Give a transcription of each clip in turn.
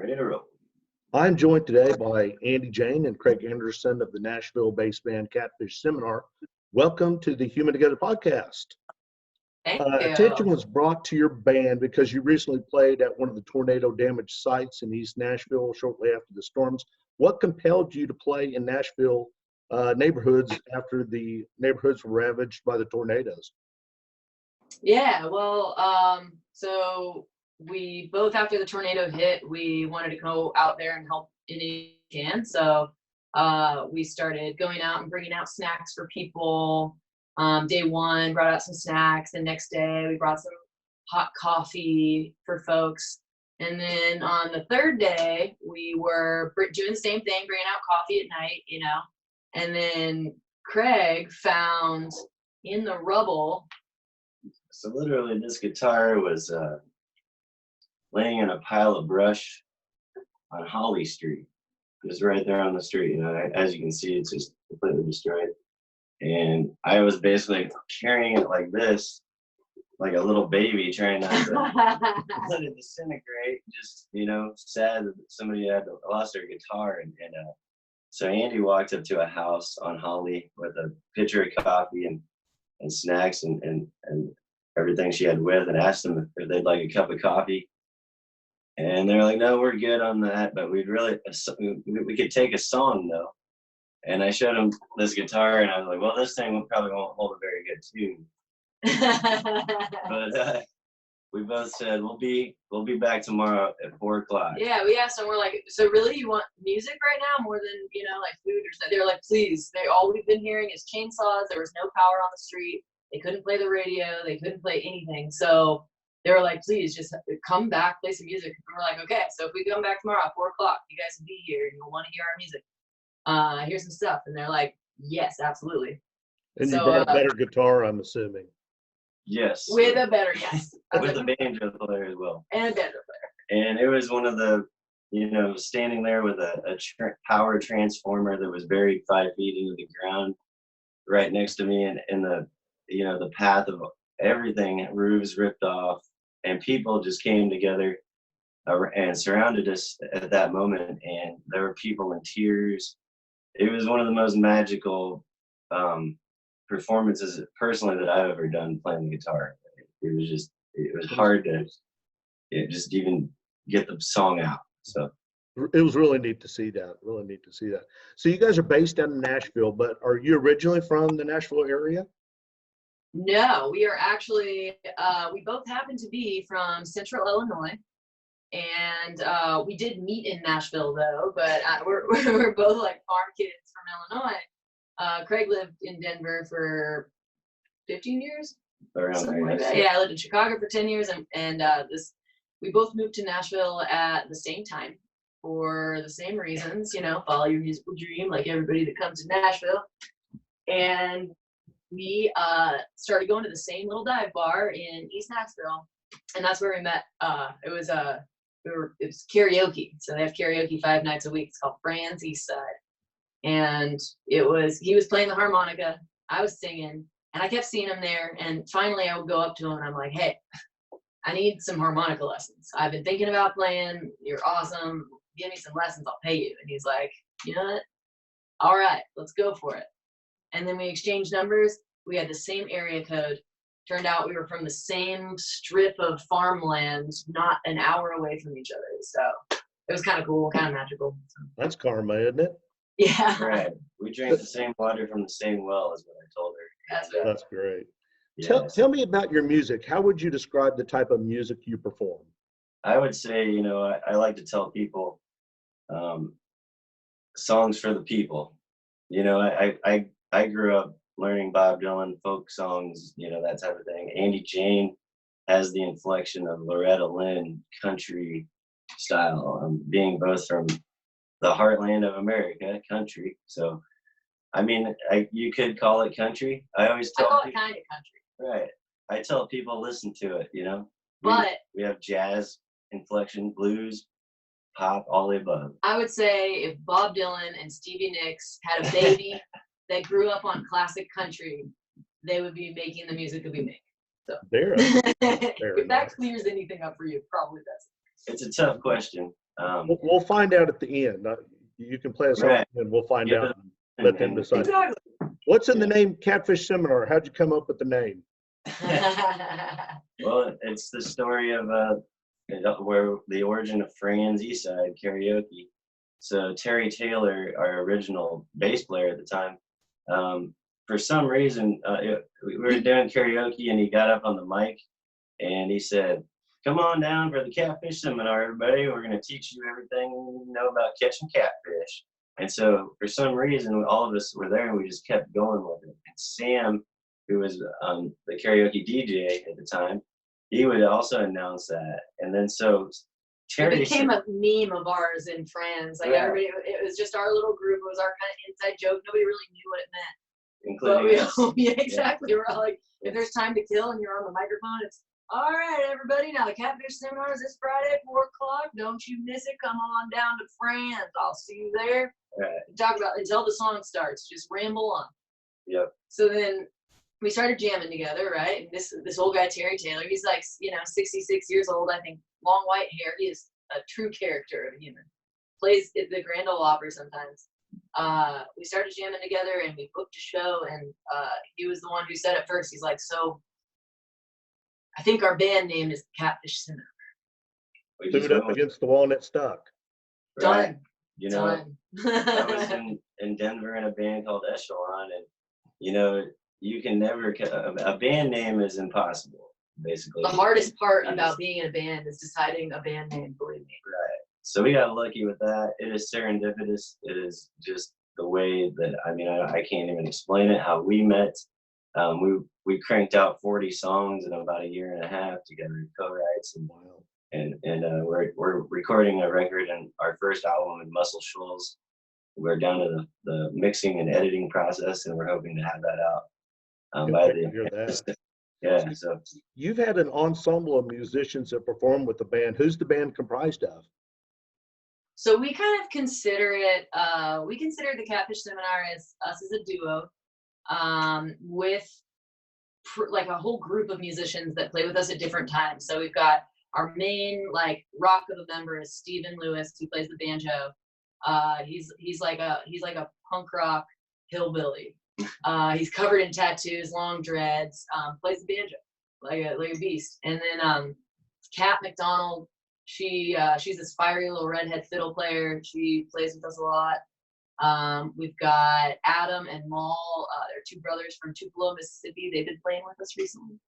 Ready to roll. I'm joined today by Andy Jane and Craig Anderson of the Nashville-based band Catfish Seminar. Welcome to the Human Together podcast. Thank you. Attention was brought to your band because you recently played at one of the tornado-damaged sites in East Nashville shortly after the storms. What compelled you to play in Nashville neighborhoods after the neighborhoods were ravaged by the tornadoes? Yeah, well, so we both, after the tornado hit, we wanted to go out there and help any we can. So we started going out and bringing out snacks for people. Day one, brought out some snacks. The next day, we brought some hot coffee for folks. And then on the third day, we were doing the same thing, bringing out coffee at night, And then Craig found in the rubble. So literally this guitar was laying in a pile of brush on Holly Street. It was right there on the street. As you can see, it's just completely destroyed. And I was basically carrying it like this, like a little baby, trying not to let it disintegrate. Just, sad that somebody had lost their guitar. And so Andy walked up to a house on Holly with a pitcher of coffee and snacks and everything she had with, and asked them if they'd like a cup of coffee. And they're like, no, we're good on that, but we could take a song though. And I showed them this guitar, and I was like, well, this thing probably won't hold a very good tune. But we both said we'll be back tomorrow at 4:00. Yeah, we asked them. We're like, so really, you want music right now more than like food or something? They were like, please. All we've been hearing is chainsaws. There was no power on the street. They couldn't play the radio. They couldn't play anything. So they were like, please just come back, play some music. And we're like, okay. So if we come back tomorrow at 4:00, you guys will be here. You'll want to hear our music. Here's some stuff. And they're like, yes, absolutely. And you brought a better guitar, I'm assuming. Yes. With a better, yes. With a banjo player as well. And a banjo player. And it was one of the, standing there with a power transformer that was buried 5 feet into the ground right next to me, and the path of everything, roofs ripped off, and people just came together and surrounded us at that moment, and there were people in tears. It was one of the most magical performances personally that I've ever done playing the guitar. It was hard to just even get the song out. So it was really neat to see that. So you guys are based out in Nashville, but are you originally from the Nashville area? No, we are actually, we both happen to be from Central Illinois. And we did meet in Nashville though, but we're both like farm kids from Illinois. Craig lived in Denver for 15 years. Around like that. Yeah, I lived in Chicago for 10 years, and we both moved to Nashville at the same time for the same reasons, follow your musical dream, like everybody that comes to Nashville. And we started going to the same little dive bar in East Nashville, and that's where we met. It was karaoke. So they have karaoke 5 nights a week. It's called Fran's East Side. And he was playing the harmonica, I was singing, and I kept seeing him there. And finally I would go up to him and I'm like, hey, I need some harmonica lessons. I've been thinking about playing. You're awesome. Give me some lessons, I'll pay you. And he's like, you know what? All right, let's go for it. And then we exchanged numbers. We had the same area code. Turned out we were from the same strip of farmland, not an hour away from each other. So it was kind of cool, kind of magical. That's karma, isn't it? Yeah. Right. We drank the same water from the same well, is what I told her. That's great. Yes. Tell me about your music. How would you describe the type of music you perform? I would say, I like to tell people songs for the people. I grew up learning Bob Dylan, folk songs, that type of thing. Andy Jane has the inflection of Loretta Lynn country style, being both from the heartland of America, country. So, you could call it country. I call it kind of country. Right. I tell people, listen to it, But we have jazz, inflection, blues, pop, all the above. I would say if Bob Dylan and Stevie Nicks had a baby that grew up on classic country, they would be making the music that we make. So There. If that clears anything up for you, probably does. It's a tough question. We'll find out at the end. You can play us Right. on, and we'll find Yeah. out. And let them decide. Exactly. What's in the name Catfish Seminar? How'd you come up with the name? Well, it's the story of where the origin of Fran's Eastside karaoke. So Terry Taylor, our original bass player at the time, for some reason, we were doing karaoke and he got up on the mic and he said, "Come on down for the Catfish Seminar, everybody. We're going to teach you everything you know about catching catfish." And so for some reason, all of us were there and we just kept going with it. And Sam, who was the karaoke DJ at the time, he would also announce that. And then so Terry It became a meme of ours in France. Like everybody, it was just our little group. It was our kind of inside joke. Nobody really knew what it meant. including us. Yeah, exactly. We're all like, if there's time to kill and you're on the microphone, it's all right, everybody. Now the Catfish Seminar is this Friday at 4:00. Don't you miss it. Come on down to France. I'll see you there. Right. Talk about until the song starts. Just ramble on. Yep. So then we started jamming together, right? And this old guy Terry Taylor, he's like 66 years old, I think, long white hair. He is a true character of a human. Plays at the Grand Ole Opry sometimes. We started jamming together and we booked a show, and he was the one who said at first, he's like, "So I think our band name is Catfish Seminar." We Threw just it up went with against the wall and it stuck. right. Done. You know, Done. I was in Denver in a band called Echelon, and you know, you can never a band name is impossible. Basically, The hardest part you about just- being in a band is deciding a band name, believe me. Right. So we got lucky with that. It is serendipitous. It is just the way that I can't even explain it. How we met. We cranked out 40 songs in about a year and a half together, co-writes, and Wow. we're recording a record and our first album in Muscle Shoals. We're down to the mixing and editing process, and we're hoping to have that out Good by to the hear that. yeah. So You've had an ensemble of musicians that perform with the band. Who's the band comprised of? So we kind of consider it, we consider the Catfish Seminar as us as a duo, with like a whole group of musicians that play with us at different times. So we've got our main like rock of a member is Stephen Lewis, who plays the banjo. He's like a punk rock hillbilly. He's covered in tattoos, long dreads, plays the banjo like a beast. And then Kat McDonald, she's this fiery little redhead fiddle player. She plays with us a lot. We've got Adam and Maul. They're two brothers from Tupelo, Mississippi. They've been playing with us recently.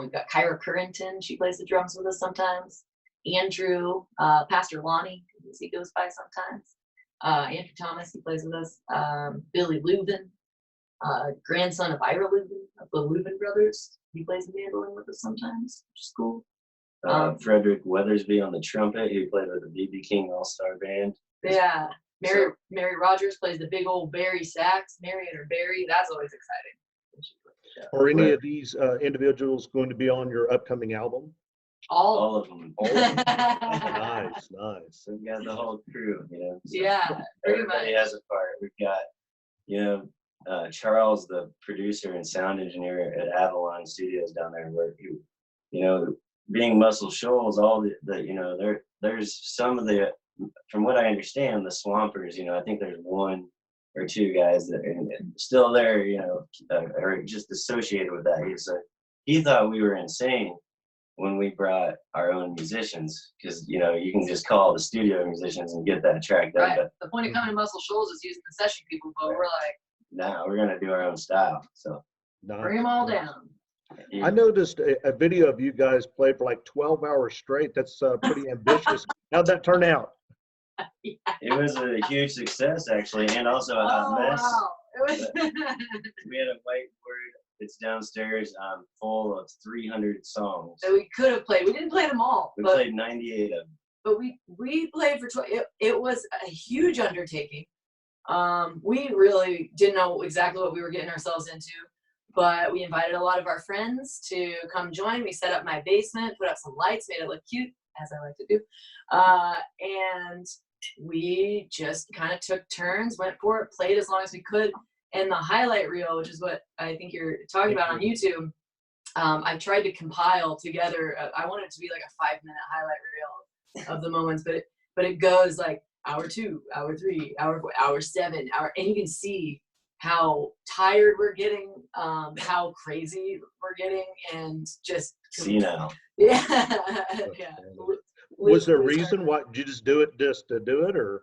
We've got Kyra Currington. She plays the drums with us sometimes. Andrew, Pastor Lonnie, as he goes by sometimes. Andrew Thomas, he plays with us. Billy Lubin, grandson of Ira Lubin, of the Lubin brothers. He plays the mandolin with us sometimes, which is cool. Frederick Weathersby on the trumpet, who played with the B.B. King All-Star Band. Yeah. Mary Rogers plays the big old Barry sax. Marion or Barry, that's always exciting. Are any of these individuals going to be on your upcoming album? All of them. All of them. Nice, nice. We've got the whole crew, you know. So Yeah, pretty everybody much. has a part. We've got, Charles, the producer and sound engineer at Avalon Studios down there, where being Muscle Shoals, all there's some of the, from what I understand, the Swampers, I think there's one or two guys that are still there, are just associated with that. He thought we were insane when we brought our own musicians, because you can just call the studio musicians and get that track done. Right. But The point of coming to Muscle Shoals is using the session people, but we're like, now we're gonna do our own style. So Nice. bring them all down. I noticed a video of you guys play for like 12 hours straight. That's pretty ambitious. How'd that turn out? it was a huge success, actually, and also a hot mess. Wow. It was We had a whiteboard. It's downstairs, full of 300 songs. that we could have played. We didn't play them all, We but played 98 of them. but we played for 12. It was a huge undertaking. We really didn't know exactly what we were getting ourselves into, but we invited a lot of our friends to come join. We set up my basement, put up some lights, made it look cute, as I like to do, and we just kind of took turns, went for it, played as long as we could. And the highlight reel, which is what I think you're talking about on YouTube, I tried to compile together. I wanted it to be like a 5-minute highlight reel of the moments, but but it goes like hour 2, hour 3, hour 4, hour 7, and you can see how tired we're getting, how crazy we're getting, and just senile. yeah, yeah. Was there a reason why did you just do it just to do it, or?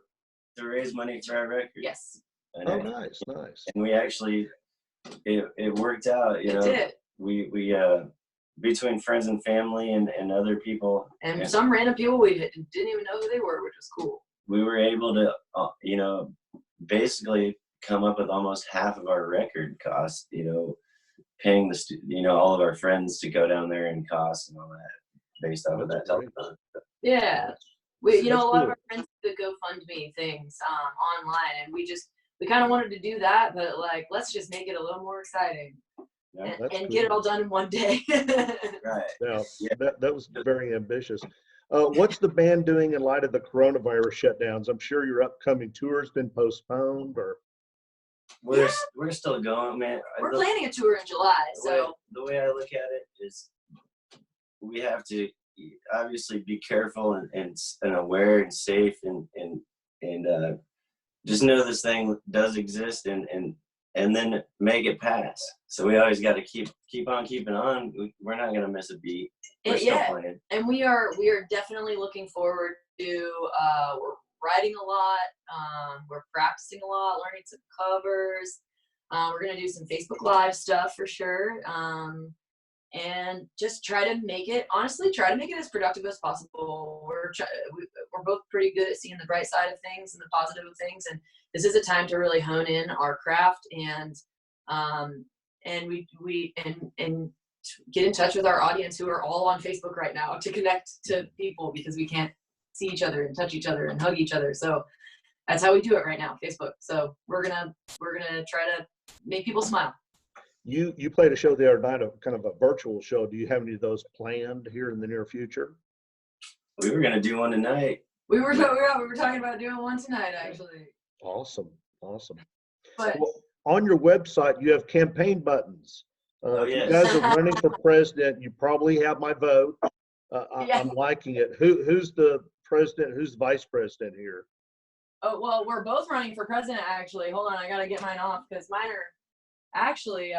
To raise money for our record. Yes. Oh, nice. And we actually, it worked out. You It know, did. We between friends and family and other people, and some random people we didn't even know who they were, which was cool. We were able to, you know, basically come up with almost half of our record cost. You know, paying the all of our friends to go down there and costs and all that based off of that telethon. Yeah, we a lot cool. of our friends did GoFundMe things online, and we kind of wanted to do that, but like let's just make it a little more exciting. Yeah, and cool. get it all done in one day. Right. Yeah, that was very ambitious. What's the band doing in light of the coronavirus shutdowns? I'm sure your upcoming tour's been postponed, or we're still going, man. We're planning a tour in July, so the way I look at it is we have to obviously be careful and aware and safe and just know this thing does exist and then make it pass. So we always got to keep on keeping on. We're not gonna miss a beat. We're still playing. And we are definitely looking forward to. We're writing a lot. We're practicing a lot, learning some covers. We're gonna do some Facebook Live stuff for sure. And just try to make it as productive as possible. We're both pretty good at seeing the bright side of things and the positive of things, and this is a time to really hone in our craft and we get in touch with our audience who are all on Facebook right now to connect to people, because we can't see each other and touch each other and hug each other. So that's how we do it right now, Facebook. So we're gonna try to make people smile. You played a show the other night, kind of a virtual show. Do you have any of those planned here in the near future? We were gonna do one tonight. We were talking about doing one tonight, actually. Awesome. But well, on your website, you have campaign buttons. Yes. If you guys are running for president, you probably have my vote. I'm liking it. Who's the president? Who's the vice president here? Oh, well, we're both running for president, actually. Hold on, I gotta get mine off because mine are actually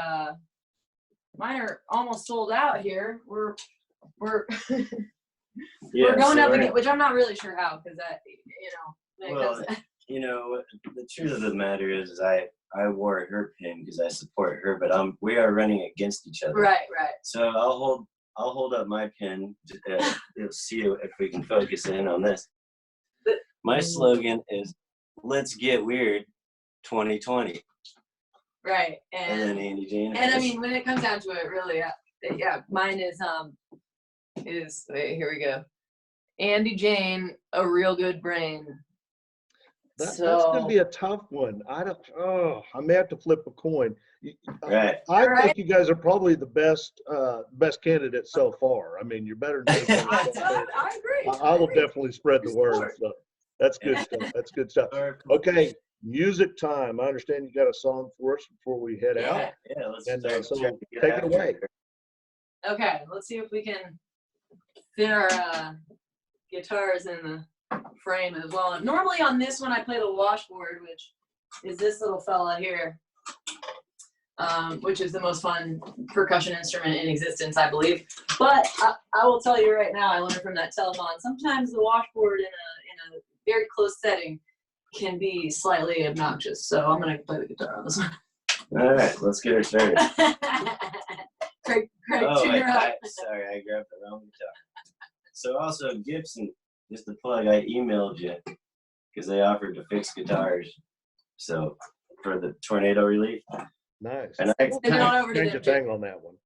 almost sold out here. We're we're going up again, which I'm not really sure how, because the truth of the matter is I wore her pin because I support her, but we are running against each other. Right. So I'll hold up my pin. You'll see if we can focus in on this. My slogan is "Let's get weird, 2020." Right, and then Andy Jane. And I mean, when it comes down to it, really, mine is wait, here we go. Andy Jane, a real good brain. That's gonna be a tough one. I may have to flip a coin. Right. I think you guys are probably the best candidate so far. I mean, you're better than I agree. I will definitely spread the word. So that's good stuff. That's good stuff. Okay, music time. I understand you got a song for us before we head out. Yeah, let's so take it away. Okay, let's see if we can fit our guitars in the frame as well. And normally on this one I play the washboard, which is this little fella here, which is the most fun percussion instrument in existence, I believe. But I will tell you right now, I learned from that telethon, sometimes the washboard in a very close setting can be slightly obnoxious. So I'm gonna play the guitar on this one. All right, let's get her started. Craig, tune her up. Sorry, I grabbed the wrong guitar. So also Gibson, just to plug, I emailed you because they offered to fix guitars. So for the tornado relief. Nice. And I changed the thing on that one.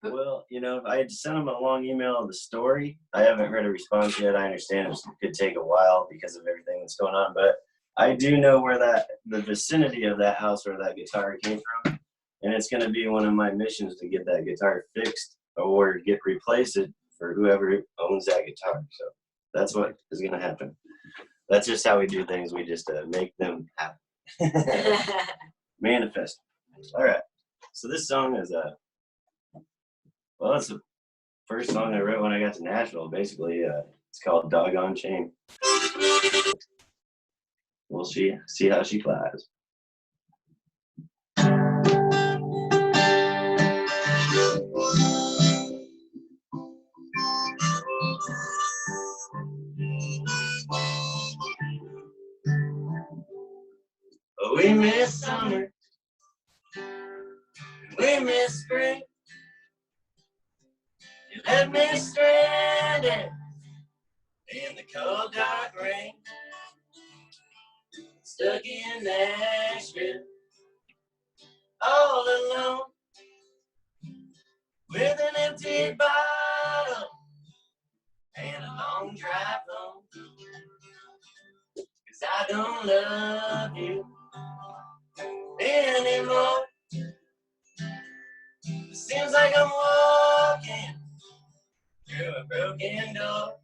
Well, I had sent them a long email of the story. I haven't heard a response yet. I understand it could take a while because of everything that's going on, but I do know where the vicinity of that house where that guitar came from, and it's going to be one of my missions to get that guitar fixed or replace it for whoever owns that guitar. So that's what is going to happen. That's just how we do things. We just make them happen. Manifest. All right. So this song is it's the first song I wrote when I got to Nashville. Basically, it's called "Doggone Shame." We'll see how she flies. Oh, we miss summer, we miss spring. You left me stranded in the cold dark rain, stuck in Nashville, all alone, with an empty bottle and a long drive home. 'Cause I don't love you anymore. It seems like I'm walking through a broken door.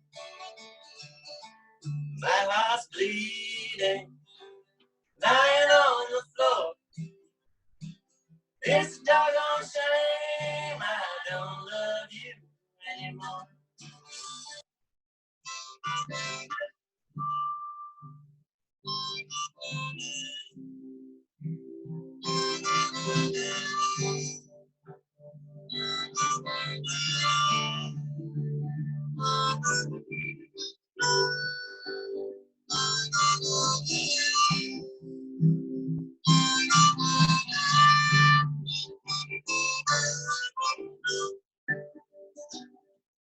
My heart's bleeding, lying on the floor. It's a doggone shame I don't love you anymore.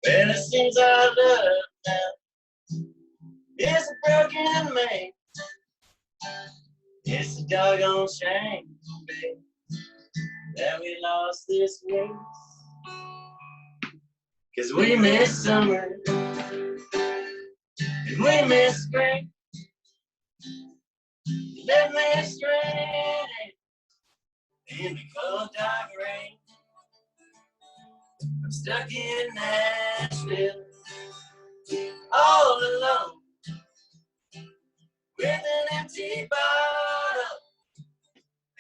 Well, it seems our love now is a broken man. It's a doggone shame, babe, that we lost this race. 'Cause we miss summer and we miss spring. You left me stranded in the cold dark rain. I'm stuck in Nashville, all alone, with an empty bottle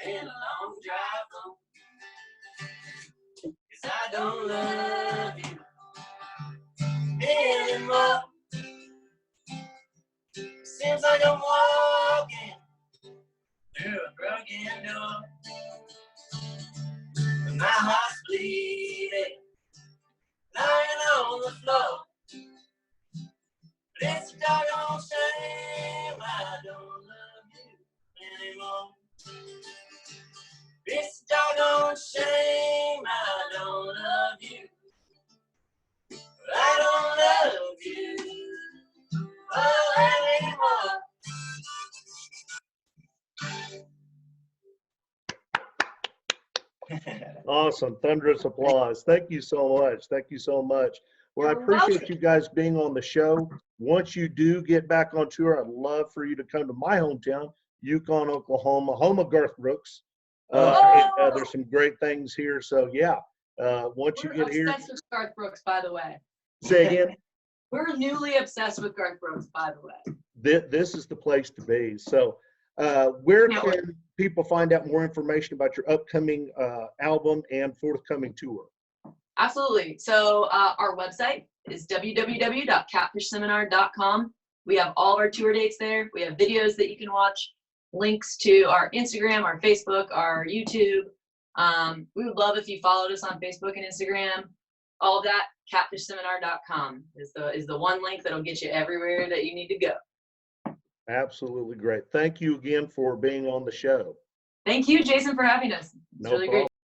and a long drive home. 'Cause I don't love you anymore. Seems like I'm walking through a broken door. And my heart's bleeding, lying on the floor. But it's a doggone shame I don't love you anymore. It's a doggone shame I don't love you. I don't love you anymore. Awesome. Thunderous applause. Thank you so much. Thank you so much. Well, I You're appreciate welcome. you guys being on the show. Once you do get back on tour, I'd love for you to come to my hometown, Yukon, Oklahoma, home of Garth Brooks. There's some great things here. So, yeah, once you We're get here, obsessed with Garth Brooks, by the way. say again. We're newly obsessed with Garth Brooks, by the way. This is the place to be. So, where Yeah. can people find out more information about your upcoming album and forthcoming tour? Absolutely. So our website is www.catfishseminar.com. We have all of our tour dates there. We have videos that you can watch, links to our Instagram, our Facebook, our YouTube. We would love if you followed us on Facebook and Instagram. All of that, catfishseminar.com is the one link that'll get you everywhere that you need to go. Absolutely great. Thank you again for being on the show. Thank you, Jason, for having us. It's No really great.